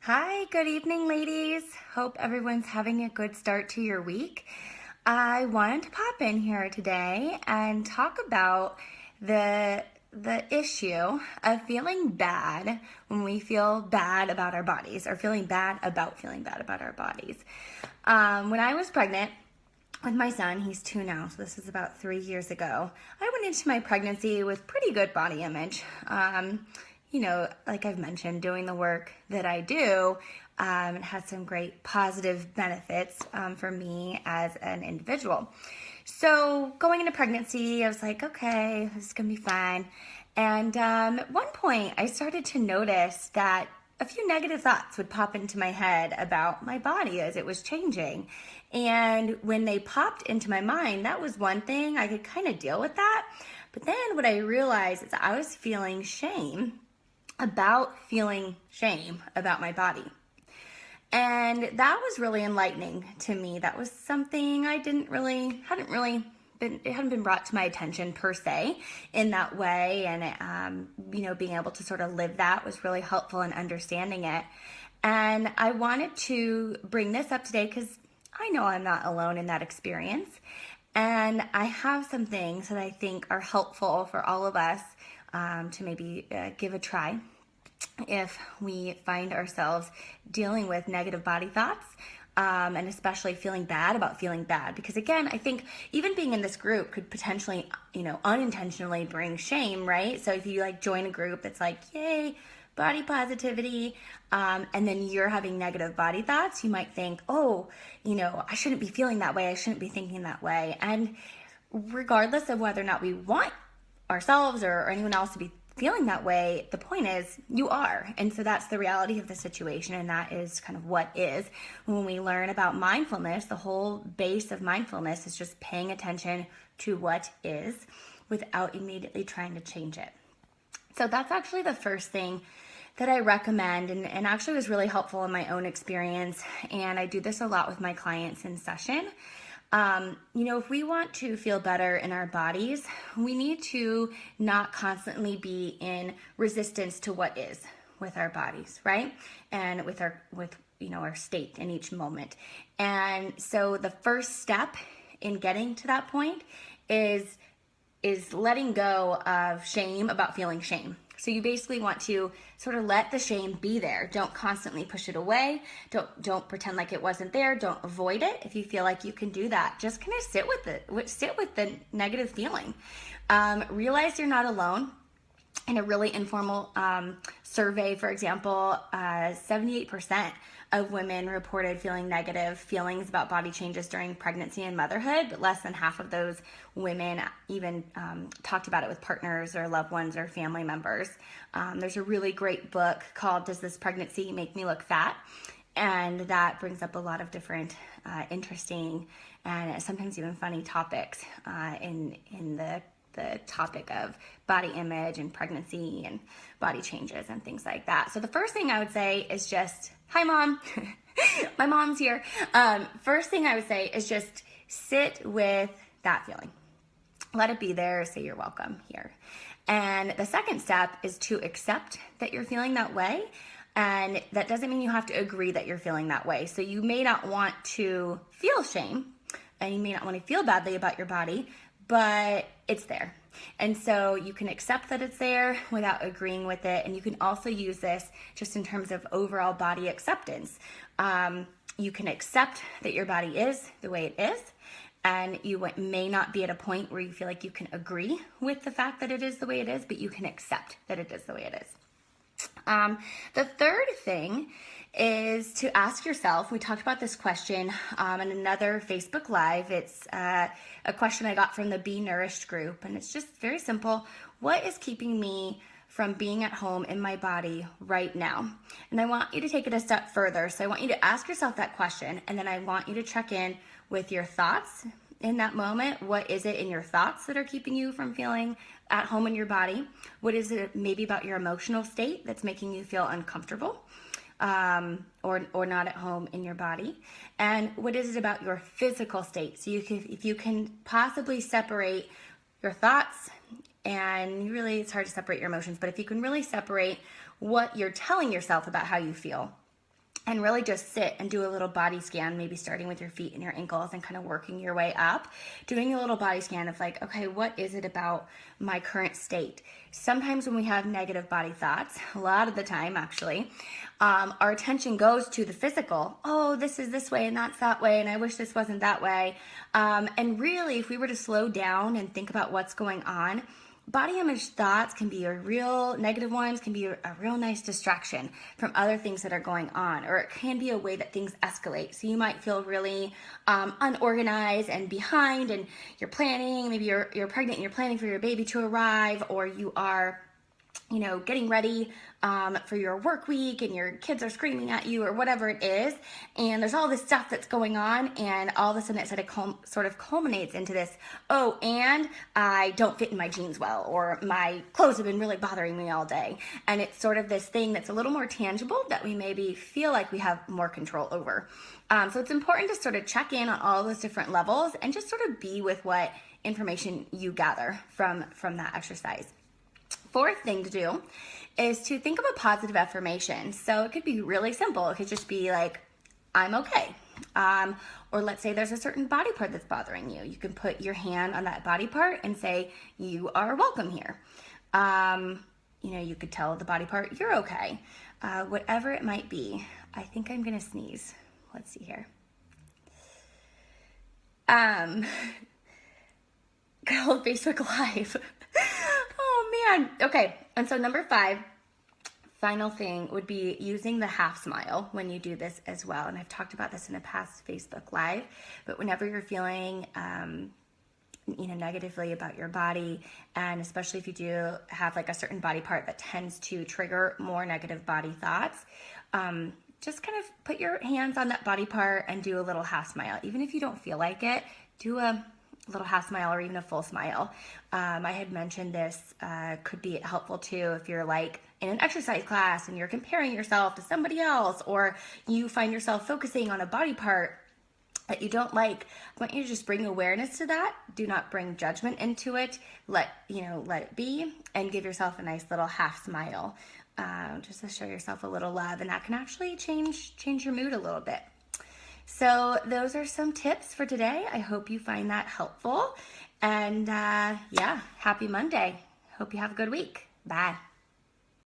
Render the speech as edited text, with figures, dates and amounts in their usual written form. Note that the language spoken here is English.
Hi, good evening, ladies. Hope everyone's having a good start to your week. I wanted to pop in here today and talk about the issue of feeling bad when we feel bad about our bodies, or feeling bad about our bodies. When I was pregnant with my son, he's 2 now, so this is about 3 years ago, I went into my pregnancy with pretty good body image. Like I've mentioned, doing the work that I do, it has some great positive benefits for me as an individual. So going into pregnancy, I was like, okay, this is gonna be fine. And at one point, I started to notice that a few negative thoughts would pop into my head about my body as it was changing. And when they popped into my mind, that was one thing. I could kind of deal with that. But then what I realized is I was feeling shame about my body. And that was really enlightening to me. That was something I it hadn't been brought to my attention per se in that way. And, being able to sort of live that was really helpful in understanding it. And I wanted to bring this up today because I know I'm not alone in that experience. And I have some things that I think are helpful for all of us to maybe give a try if we find ourselves dealing with negative body thoughts, and especially feeling bad about feeling bad. Because again, I think even being in this group could potentially, unintentionally bring shame, right? So if you join a group that's like, yay, body positivity, and then you're having negative body thoughts, you might think, oh, I shouldn't be feeling that way. I shouldn't be thinking that way. And regardless of whether or not we want ourselves or anyone else to be feeling that way, the point is you are. And so that's the reality of the situation, and that is kind of what is. When we learn about mindfulness, the whole base of mindfulness is just paying attention to what is without immediately trying to change it. So that's actually the first thing that I recommend, and actually was really helpful in my own experience. And I do this a lot with my clients in session. If we want to feel better in our bodies, we need to not constantly be in resistance to what is with our bodies, right? And with our state in each moment. And so the first step in getting to that point is letting go of shame about feeling shame. So you basically want to sort of let the shame be there. Don't constantly push it away. Don't pretend like it wasn't there. Don't avoid it. If you feel like you can do that, just kind of sit with it. Sit with the negative feeling. Realize you're not alone. In a really informal survey, for example, 78% of women reported feeling negative feelings about body changes during pregnancy and motherhood, but less than half of those women even talked about it with partners or loved ones or family members. There's a really great book called Does This Pregnancy Make Me Look Fat? And that brings up a lot of different interesting and sometimes even funny topics in the topic of body image and pregnancy and body changes and things like that. So the first thing I would say is just, hi mom, my mom's here. First thing I would say is just sit with that feeling. Let it be there, say you're welcome here. And the second step is to accept that you're feeling that way. And that doesn't mean you have to agree that you're feeling that way. So you may not want to feel shame and you may not want to feel badly about your body, but it's there. And so you can accept that it's there without agreeing with it. And you can also use this just in terms of overall body acceptance. You can accept that your body is the way it is. And you may not be at a point where you feel like you can agree with the fact that it is the way it is, but you can accept that it is the way it is. The third thing is to ask yourself, we talked about this question in another Facebook Live. It's a question I got from the Be Nourished group, and it's just very simple. What is keeping me from being at home in my body right now? And I want you to take it a step further. So I want you to ask yourself that question, and then I want you to check in with your thoughts in that moment. What is it in your thoughts that are keeping you from feeling at home in your body? What is it maybe about your emotional state that's making you feel uncomfortable? Or not at home in your body? And what is it about your physical state? So if you can possibly separate your thoughts, and really it's hard to separate your emotions, but if you can really separate what you're telling yourself about how you feel and really just sit and do a little body scan, maybe starting with your feet and your ankles and kind of working your way up, doing a little body scan of like, okay, what is it about my current state? Sometimes when we have negative body thoughts, a lot of the time actually, our attention goes to the physical. Oh, this is this way and that's that way, and I wish this wasn't that way. And really, if we were to slow down and think about what's going on, body image thoughts can be negative ones can be a real nice distraction from other things that are going on, or it can be a way that things escalate. So you might feel really unorganized and behind, and you're planning, maybe you're pregnant and you're planning for your baby to arrive, or you are getting ready for your work week and your kids are screaming at you or whatever it is, and there's all this stuff that's going on, and all of a sudden it sort of culminates into this, oh, and I don't fit in my jeans well, or my clothes have been really bothering me all day. And it's sort of this thing that's a little more tangible that we maybe feel like we have more control over. So it's important to sort of check in on all those different levels and just sort of be with what information you gather from that exercise. Fourth thing to do is to think of a positive affirmation. So it could be really simple. It could just be like, I'm okay. Or let's say there's a certain body part that's bothering you. You can put your hand on that body part and say, you are welcome here. You could tell the body part, you're okay. Whatever it might be. I think I'm going to sneeze. Let's see here. Good old Facebook Live. Oh man. Okay. And so number 5, final thing would be using the half smile when you do this as well. And I've talked about this in a past Facebook Live, but whenever you're feeling, negatively about your body, and especially if you do have like a certain body part that tends to trigger more negative body thoughts, just kind of put your hands on that body part and do a little half smile. Even if you don't feel like it, do a little half smile or even a full smile. I had mentioned this could be helpful too if you're like in an exercise class and you're comparing yourself to somebody else, or you find yourself focusing on a body part that you don't like. I want you to just bring awareness to that. Do not bring judgment into it. Let it be, and give yourself a nice little half smile, just to show yourself a little love, and that can actually change your mood a little bit. So those are some tips for today. I hope you find that helpful. And happy Monday. Hope you have a good week. Bye.